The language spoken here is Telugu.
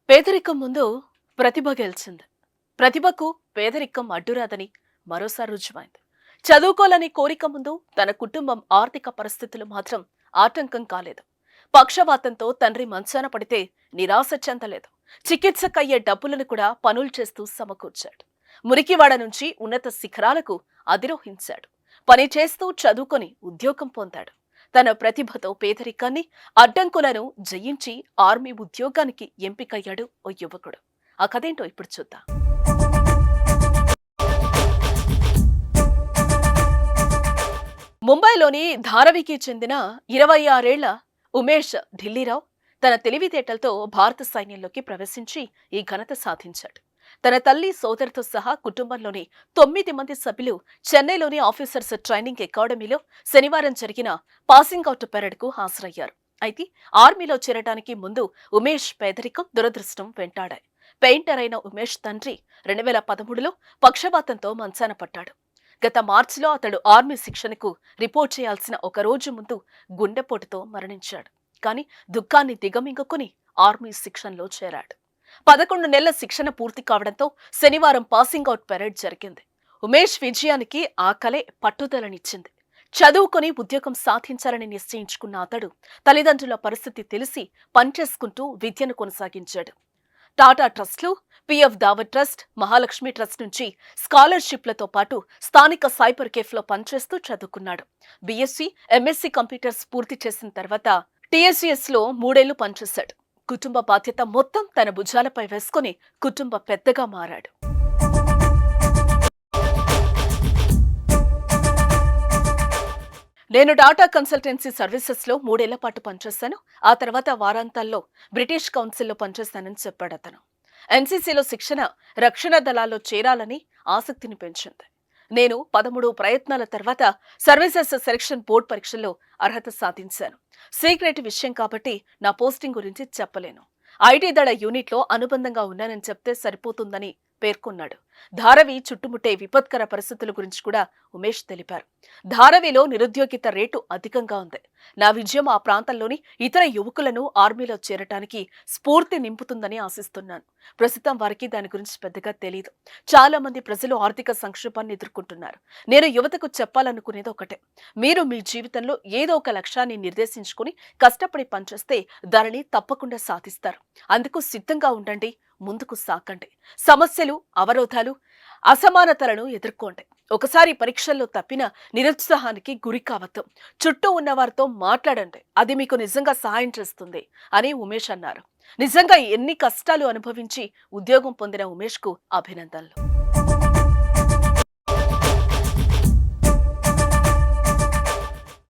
పేదరికం ముందు ప్రతిభ గెలిచింది. ప్రతిభకు పేదరికం అడ్డురాదని మరోసారి రుజువైంది. చదువుకోవాలని కోరిక ముందు తన కుటుంబం ఆర్థిక పరిస్థితులు మాత్రం ఆటంకం కాలేదు. పక్షవాతంతో తండ్రి మంచాన పడితే నిరాశ చెందలేదు. చికిత్సకయ్యే డబ్బులను కూడా పనులు చేస్తూ సమకూర్చాడు. మురికివాడ నుంచి ఉన్నత శిఖరాలకు అధిరోహించాడు. పని చేస్తూ చదువుకొని ఉద్యోగం పొందాడు. తన ప్రతిభతో పేదరికాన్ని, అడ్డంకులను జయించి ఆర్మీ ఉద్యోగానికి ఎంపికయ్యాడు ఓ యువకుడు. ఆ కథేంటో ఇప్పుడు చూద్దాం. ముంబైలోని ధారావికి చెందిన 26 ఏళ్ల ఉమేష్ ఢిల్లీరావు తన తెలివితేటలతో భారత సైన్యంలోకి ప్రవేశించి ఈ ఘనత సాధించాడు. తన తల్లి, సోదరితో సహా కుటుంబంలోని 9 మంది సభ్యులు చెన్నైలోని ఆఫీసర్స్ ట్రైనింగ్ అకాడమీలో శనివారం జరిగిన పాసింగ్ అవుట్ పెరేడ్కు హాజరయ్యారు. అయితే ఆర్మీలో చేరడానికి ముందు ఉమేష్ పేదరికం, దురదృష్టం వెంటాడాయి. పెయింటర్ అయిన ఉమేష్ తండ్రి 2013లో పక్షవాతంతో మంచాన పడ్డాడు. గత మార్చిలో అతడు ఆర్మీ శిక్షణకు రిపోర్ట్ చేయాల్సిన ఒక రోజు ముందు గుండెపోటుతో మరణించాడు. కానీ దుఃఖాన్ని దిగమింగుకుని ఆర్మీ శిక్షణలో చేరాడు. 11 నెలల శిక్షణ పూర్తి కావడంతో శనివారం పాసింగ్ అవుట్ పెరేడ్ జరిగింది. ఉమేష్ విజయానికి ఆ కలే పట్టుదలనిచ్చింది. చదువుకొని ఉద్యోగం సాధించాలని నిశ్చయించుకున్న అతడు తల్లిదండ్రుల పరిస్థితి తెలిసి పనిచేసుకుంటూ విద్యను కొనసాగించాడు. టాటా ట్రస్ట్లు, పిఎఫ్ దావత్ ట్రస్ట్, మహాలక్ష్మి ట్రస్ట్ నుంచి స్కాలర్షిప్లతో పాటు స్థానిక సైబర్ కేఫ్లో పనిచేస్తూ చదువుకున్నాడు. బీఎస్సీ, ఎంఎస్సీ కంప్యూటర్స్ పూర్తి చేసిన తర్వాత టీఎస్సీఎస్లో 3 ఏళ్లు పనిచేశాడు. కుటుంబ బాధ్యత మొత్తం తన భుజాలపై వేసుకుని కుటుంబ పెద్దగా మారాడు. నేను టాటా కన్సల్టెన్సీ సర్వీసెస్లో 3 ఏళ్ల పాటు పనిచేశాను. ఆ తర్వాత వారాంతాల్లో బ్రిటిష్ కౌన్సిల్లో పనిచేస్తానని చెప్పాడు అతను. ఎన్సీసీలో శిక్షణ, రక్షణ దళాల్లో చేరాలని ఆసక్తిని పెంచింది. నేను 13 ప్రయత్నాల తర్వాత సర్వీసెస్ సెలక్షన్ బోర్డు పరీక్షల్లో అర్హత సాధించాను. సీక్రెట్ విషయం కాబట్టి నా పోస్టింగ్ గురించి చెప్పలేను. ఐటీ దళ యూనిట్లో అనుబంధంగా ఉన్నానని చెప్తే సరిపోతుందని పేర్కొన్నాడు. ధారావి చుట్టుముట్టే విపత్కర పరిస్థితుల గురించి కూడా ఉమేష్ తెలిపారు. ధారావిలో నిరుద్యోగిత రేటు అధికంగా ఉంది. నా విజయం ఆ ప్రాంతంలోని ఇతర యువకులను ఆర్మీలో చేరటానికి స్ఫూర్తి నింపుతుందని ఆశిస్తున్నాను. ప్రస్తుతం వారికి దాని గురించి పెద్దగా తెలియదు. చాలా మంది ప్రజలు ఆర్థిక సంక్షోభాన్ని ఎదుర్కొంటున్నారు. నేను యువతకు చెప్పాలనుకునేది ఒకటే, మీరు మీ జీవితంలో ఏదో ఒక లక్ష్యాన్ని నిర్దేశించుకుని కష్టపడి పనిచేస్తే దానిని తప్పకుండా సాధిస్తారు. అందుకు సిద్ధంగా ఉండండి, ముందుకు సాకండి. సమస్యలు, అవరోధాలు, అసమానతలను ఎదుర్కోండి. ఒకసారి పరీక్షల్లో తప్పిన నిరుత్సాహానికి గురి కావద్దు. చుట్టూ ఉన్నవారితో మాట్లాడండి, అది మీకు నిజంగా సహాయం చేస్తుంది అని ఉమేష్ అన్నారు. నిజంగా ఎన్ని కష్టాలు అనుభవించి ఉద్యోగం పొందిన ఉమేష్కు అభినందనలు.